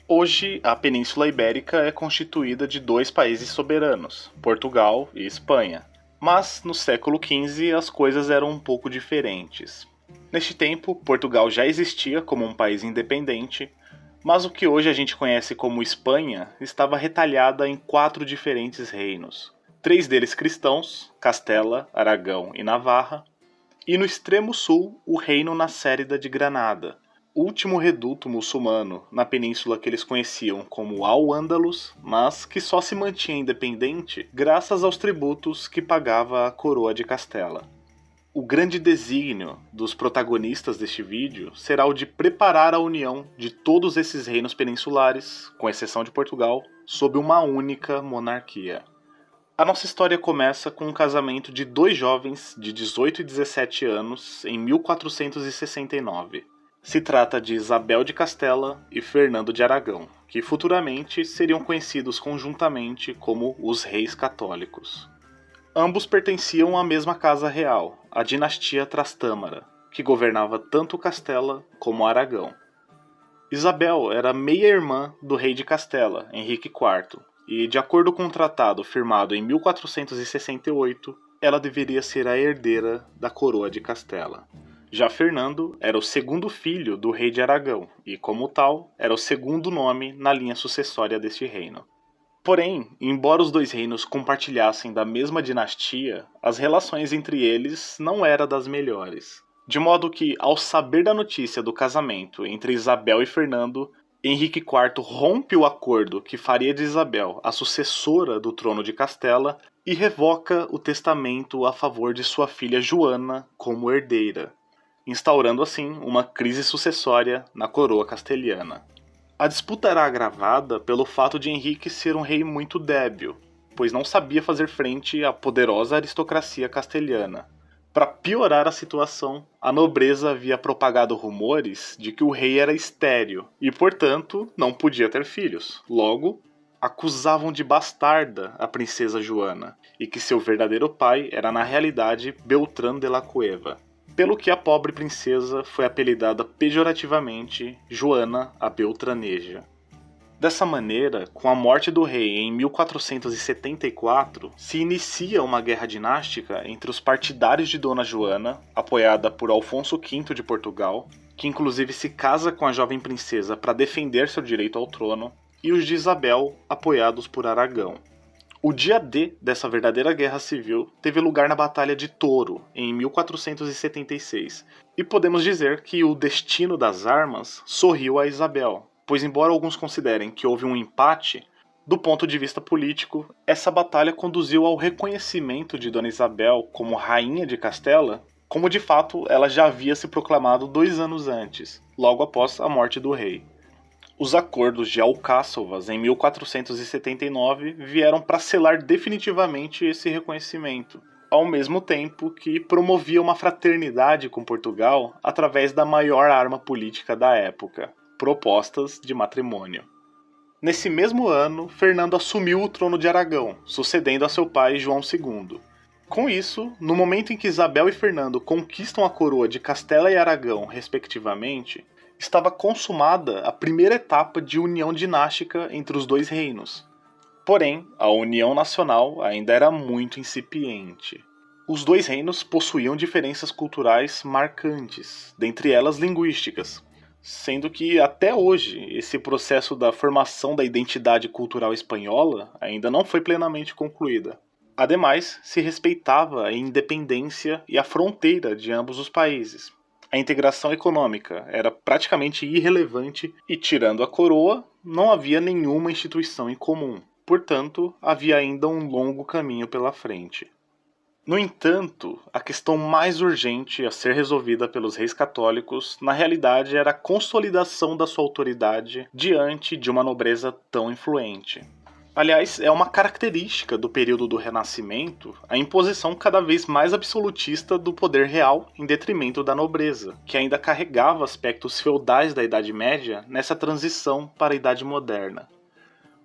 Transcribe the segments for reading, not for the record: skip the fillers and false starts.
Hoje, a Península Ibérica é constituída de dois países soberanos, Portugal e Espanha. Mas, no século XV, as coisas eram um pouco diferentes. Neste tempo, Portugal já existia como um país independente, mas o que hoje a gente conhece como Espanha estava retalhada em 4 diferentes reinos. 3 deles cristãos, Castela, Aragão e Navarra, e no extremo sul, o reino Nasérida de Granada, último reduto muçulmano na península que eles conheciam como Al-Ándalus, mas que só se mantinha independente graças aos tributos que pagava a coroa de Castela. O grande desígnio dos protagonistas deste vídeo será o de preparar a união de todos esses reinos peninsulares, com exceção de Portugal, sob uma única monarquia. A nossa história começa com um casamento de 2 jovens de 18 e 17 anos em 1469. Se trata de Isabel de Castela e Fernando de Aragão, que futuramente seriam conhecidos conjuntamente como os Reis Católicos. Ambos pertenciam à mesma casa real, a dinastia Trastâmara, que governava tanto Castela como Aragão. Isabel era meia-irmã do rei de Castela, Henrique IV, e, de acordo com um tratado firmado em 1468, ela deveria ser a herdeira da coroa de Castela. Já Fernando era o segundo filho do rei de Aragão e, como tal, era o segundo nome na linha sucessória deste reino. Porém, embora os dois reinos compartilhassem da mesma dinastia, as relações entre eles não eram das melhores. De modo que, ao saber da notícia do casamento entre Isabel e Fernando, Henrique IV rompe o acordo que faria de Isabel a sucessora do trono de Castela e revoca o testamento a favor de sua filha Joana como herdeira, instaurando assim uma crise sucessória na coroa castelhana. A disputa era agravada pelo fato de Henrique ser um rei muito débil, pois não sabia fazer frente à poderosa aristocracia castelhana. Para piorar a situação, a nobreza havia propagado rumores de que o rei era estéril e, portanto, não podia ter filhos. Logo, acusavam de bastarda a princesa Joana e que seu verdadeiro pai era na realidade Beltrán de la Cueva, pelo que a pobre princesa foi apelidada pejorativamente Joana a Beltraneja. Dessa maneira, com a morte do rei em 1474, se inicia uma guerra dinástica entre os partidários de Dona Joana, apoiada por Alfonso V de Portugal, que inclusive se casa com a jovem princesa para defender seu direito ao trono, e os de Isabel, apoiados por Aragão. O dia D dessa verdadeira guerra civil teve lugar na Batalha de Toro, em 1476, e podemos dizer que o destino das armas sorriu a Isabel, pois embora alguns considerem que houve um empate, do ponto de vista político, essa batalha conduziu ao reconhecimento de Dona Isabel como rainha de Castela, como de fato ela já havia se proclamado 2 anos antes, logo após a morte do rei. Os acordos de Alcáçovas em 1479 vieram para selar definitivamente esse reconhecimento, ao mesmo tempo que promovia uma fraternidade com Portugal através da maior arma política da época, propostas de matrimônio. Nesse mesmo ano, Fernando assumiu o trono de Aragão, sucedendo a seu pai João II. Com isso, no momento em que Isabel e Fernando conquistam a coroa de Castela e Aragão, respectivamente, estava consumada a primeira etapa de união dinástica entre os dois reinos. Porém, a união nacional ainda era muito incipiente. Os dois reinos possuíam diferenças culturais marcantes, dentre elas linguísticas, sendo que até hoje esse processo da formação da identidade cultural espanhola ainda não foi plenamente concluída. Ademais, se respeitava a independência e a fronteira de ambos os países. A integração econômica era praticamente irrelevante e, tirando a coroa, não havia nenhuma instituição em comum. Portanto, havia ainda um longo caminho pela frente. No entanto, a questão mais urgente a ser resolvida pelos reis católicos, na realidade, era a consolidação da sua autoridade diante de uma nobreza tão influente. Aliás, é uma característica do período do Renascimento a imposição cada vez mais absolutista do poder real em detrimento da nobreza, que ainda carregava aspectos feudais da Idade Média nessa transição para a Idade Moderna.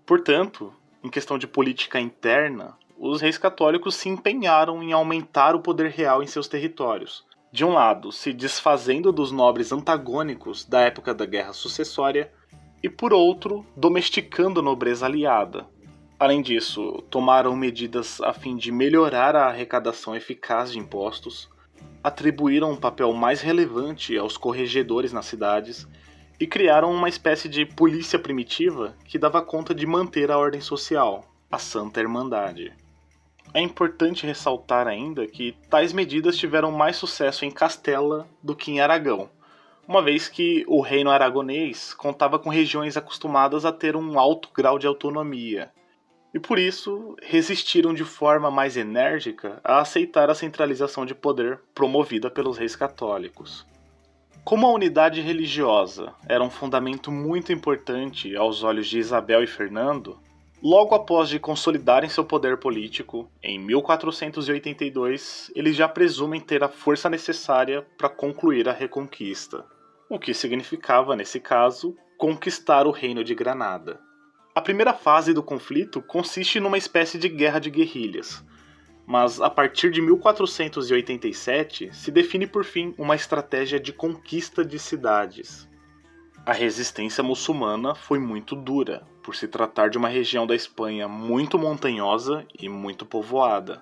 Portanto, em questão de política interna, os reis católicos se empenharam em aumentar o poder real em seus territórios. De um lado, se desfazendo dos nobres antagônicos da época da Guerra Sucessória, e por outro, domesticando a nobreza aliada. Além disso, tomaram medidas a fim de melhorar a arrecadação eficaz de impostos, atribuíram um papel mais relevante aos corregedores nas cidades e criaram uma espécie de polícia primitiva que dava conta de manter a ordem social, a Santa Irmandade. É importante ressaltar ainda que tais medidas tiveram mais sucesso em Castela do que em Aragão, uma vez que o reino aragonês contava com regiões acostumadas a ter um alto grau de autonomia, e por isso resistiram de forma mais enérgica a aceitar a centralização de poder promovida pelos reis católicos. Como a unidade religiosa era um fundamento muito importante aos olhos de Isabel e Fernando, logo após de consolidarem seu poder político, em 1482, eles já presumem ter a força necessária para concluir a reconquista, o que significava, nesse caso, conquistar o Reino de Granada. A primeira fase do conflito consiste numa espécie de guerra de guerrilhas, mas a partir de 1487 se define por fim uma estratégia de conquista de cidades. A resistência muçulmana foi muito dura, por se tratar de uma região da Espanha muito montanhosa e muito povoada.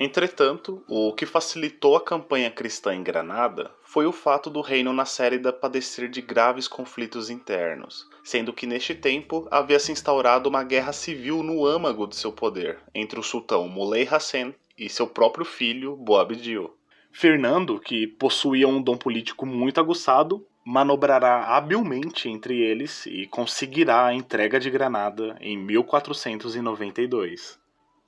Entretanto, o que facilitou a campanha cristã em Granada foi o fato do reino na Cérida padecer de graves conflitos internos, sendo que neste tempo havia se instaurado uma guerra civil no âmago de seu poder, entre o sultão Muley Hassen e seu próprio filho, Boabdil. Fernando, que possuía um dom político muito aguçado, manobrará habilmente entre eles e conseguirá a entrega de Granada em 1492.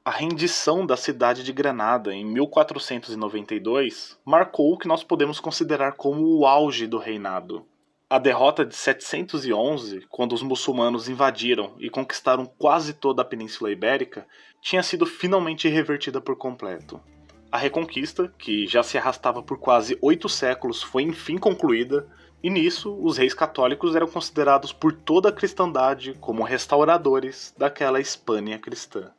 A rendição da cidade de Granada em 1492 marcou o que nós podemos considerar como o auge do reinado. A derrota de 711, quando os muçulmanos invadiram e conquistaram quase toda a Península Ibérica, tinha sido finalmente revertida por completo. A reconquista, que já se arrastava por quase 8 séculos, foi enfim concluída, e nisso os reis católicos eram considerados por toda a cristandade como restauradores daquela Espanha cristã.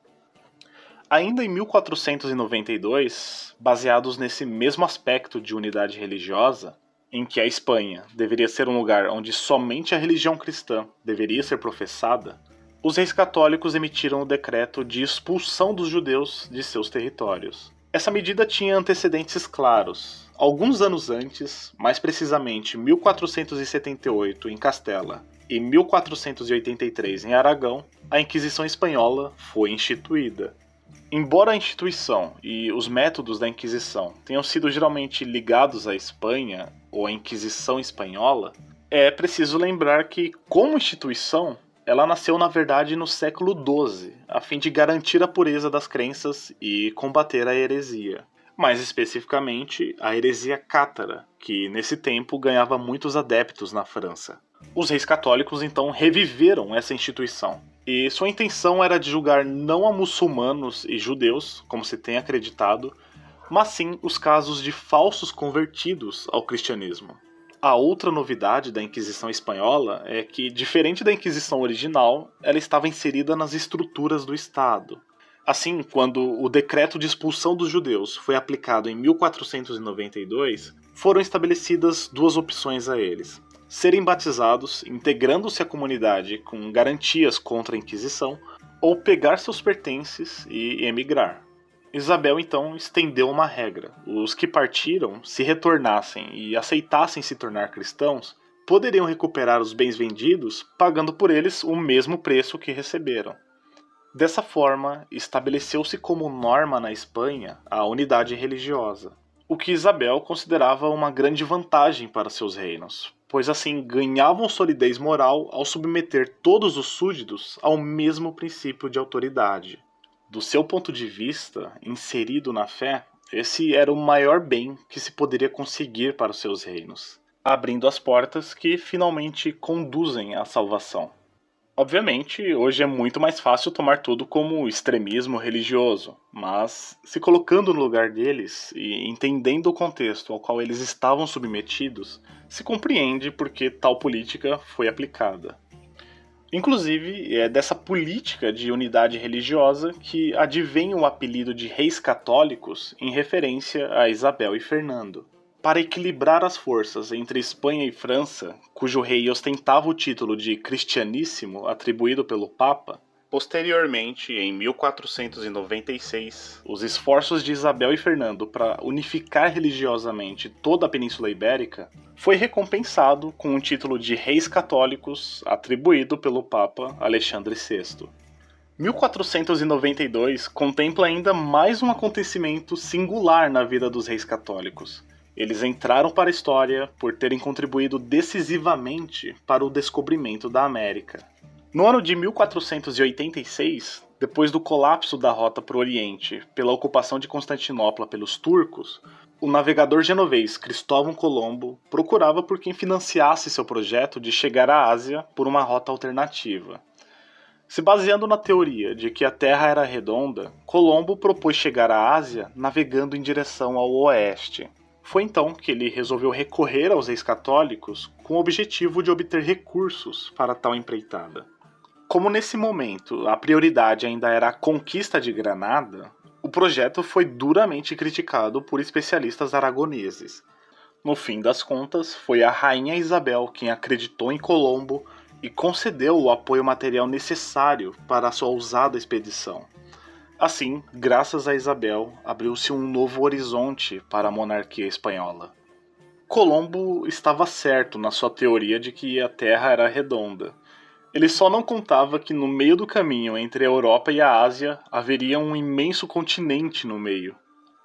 Ainda em 1492, baseados nesse mesmo aspecto de unidade religiosa, em que a Espanha deveria ser um lugar onde somente a religião cristã deveria ser professada, os reis católicos emitiram o decreto de expulsão dos judeus de seus territórios. Essa medida tinha antecedentes claros. Alguns anos antes, mais precisamente 1478 em Castela e 1483 em Aragão, a Inquisição Espanhola foi instituída. Embora a instituição e os métodos da Inquisição tenham sido geralmente ligados à Espanha ou à Inquisição Espanhola, é preciso lembrar que, como instituição, ela nasceu na verdade no século XII, a fim de garantir a pureza das crenças e combater a heresia. Mais especificamente, a heresia cátara, que nesse tempo ganhava muitos adeptos na França. Os reis católicos então reviveram essa instituição, e sua intenção era de julgar não a muçulmanos e judeus, como se tem acreditado, mas sim os casos de falsos convertidos ao cristianismo. A outra novidade da Inquisição Espanhola é que, diferente da Inquisição original, ela estava inserida nas estruturas do Estado. Assim, quando o decreto de expulsão dos judeus foi aplicado em 1492, foram estabelecidas duas opções a eles: serem batizados, integrando-se à comunidade com garantias contra a Inquisição, ou pegar seus pertences e emigrar. Isabel então estendeu uma regra: os que partiram, se retornassem e aceitassem se tornar cristãos, poderiam recuperar os bens vendidos pagando por eles o mesmo preço que receberam. Dessa forma, estabeleceu-se como norma na Espanha a unidade religiosa, o que Isabel considerava uma grande vantagem para seus reinos, pois assim ganhavam solidez moral ao submeter todos os súditos ao mesmo princípio de autoridade. Do seu ponto de vista, inserido na fé, esse era o maior bem que se poderia conseguir para os seus reinos, abrindo as portas que finalmente conduzem à salvação. Obviamente, hoje é muito mais fácil tomar tudo como extremismo religioso, mas se colocando no lugar deles e entendendo o contexto ao qual eles estavam submetidos, se compreende por que tal política foi aplicada. Inclusive, é dessa política de unidade religiosa que advém o apelido de reis católicos em referência a Isabel e Fernando. Para equilibrar as forças entre Espanha e França, cujo rei ostentava o título de Cristianíssimo atribuído pelo Papa, posteriormente, em 1496, os esforços de Isabel e Fernando para unificar religiosamente toda a Península Ibérica foi recompensado com o título de Reis Católicos atribuído pelo Papa Alexandre VI. 1492 contempla ainda mais um acontecimento singular na vida dos reis católicos. Eles entraram para a história por terem contribuído decisivamente para o descobrimento da América. No ano de 1486, depois do colapso da rota para o Oriente pela ocupação de Constantinopla pelos turcos, o navegador genovês Cristóvão Colombo procurava por quem financiasse seu projeto de chegar à Ásia por uma rota alternativa. Se baseando na teoria de que a Terra era redonda, Colombo propôs chegar à Ásia navegando em direção ao oeste. Foi então que ele resolveu recorrer aos reis católicos com o objetivo de obter recursos para tal empreitada. Como nesse momento a prioridade ainda era a conquista de Granada, o projeto foi duramente criticado por especialistas aragoneses. No fim das contas, foi a rainha Isabel quem acreditou em Colombo e concedeu o apoio material necessário para a sua ousada expedição. Assim, graças a Isabel, abriu-se um novo horizonte para a monarquia espanhola. Colombo estava certo na sua teoria de que a Terra era redonda. Ele só não contava que no meio do caminho entre a Europa e a Ásia haveria um imenso continente no meio.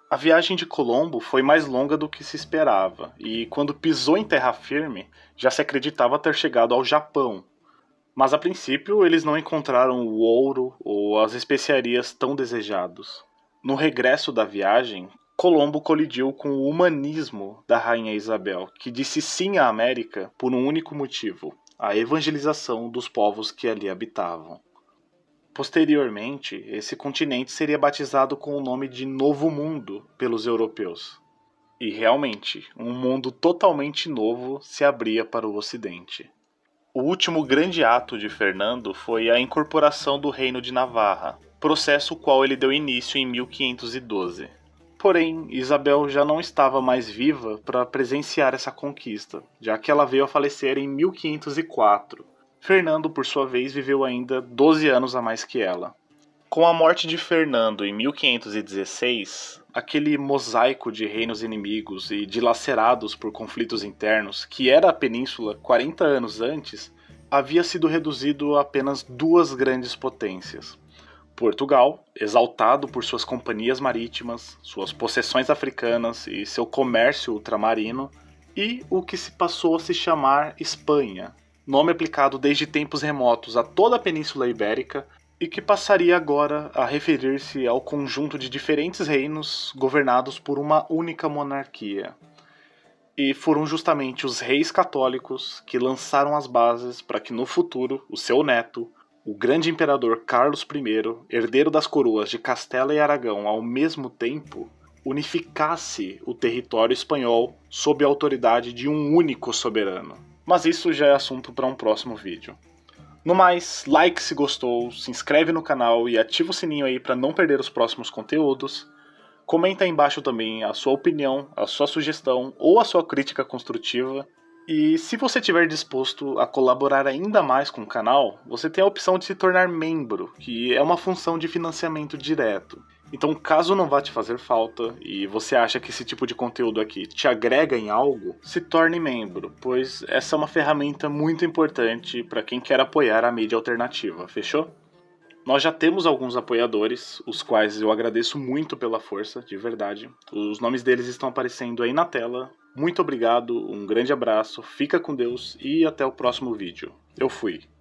A viagem de Colombo foi mais longa do que se esperava, e quando pisou em terra firme, já se acreditava ter chegado ao Japão. Mas a princípio eles não encontraram o ouro ou as especiarias tão desejados. No regresso da viagem, Colombo colidiu com o humanismo da rainha Isabel, que disse sim à América por um único motivo: a evangelização dos povos que ali habitavam. Posteriormente, esse continente seria batizado com o nome de Novo Mundo pelos europeus. E realmente, um mundo totalmente novo se abria para o Ocidente. O último grande ato de Fernando foi a incorporação do Reino de Navarra, processo ao qual ele deu início em 1512. Porém, Isabel já não estava mais viva para presenciar essa conquista, já que ela veio a falecer em 1504. Fernando, por sua vez, viveu ainda 12 anos a mais que ela. Com a morte de Fernando em 1516, aquele mosaico de reinos inimigos e dilacerados por conflitos internos, que era a península 40 anos antes, havia sido reduzido a apenas duas grandes potências. Portugal, exaltado por suas companhias marítimas, suas possessões africanas e seu comércio ultramarino, e o que se passou a se chamar Espanha, nome aplicado desde tempos remotos a toda a Península Ibérica, e que passaria agora a referir-se ao conjunto de diferentes reinos governados por uma única monarquia. E foram justamente os reis católicos que lançaram as bases para que no futuro o seu neto, o grande imperador Carlos I, herdeiro das coroas de Castela e Aragão ao mesmo tempo, unificasse o território espanhol sob a autoridade de um único soberano. Mas isso já é assunto para um próximo vídeo. No mais, like se gostou, se inscreve no canal e ativa o sininho aí para não perder os próximos conteúdos. Comenta aí embaixo também a sua opinião, a sua sugestão ou a sua crítica construtiva. E se você estiver disposto a colaborar ainda mais com o canal, você tem a opção de se tornar membro, que é uma função de financiamento direto. Então, caso não vá te fazer falta e você acha que esse tipo de conteúdo aqui te agrega em algo, se torne membro, pois essa é uma ferramenta muito importante para quem quer apoiar a mídia alternativa, fechou? Nós já temos alguns apoiadores, os quais eu agradeço muito pela força, de verdade. Os nomes deles estão aparecendo aí na tela. Muito obrigado, um grande abraço, fica com Deus e até o próximo vídeo. Eu fui.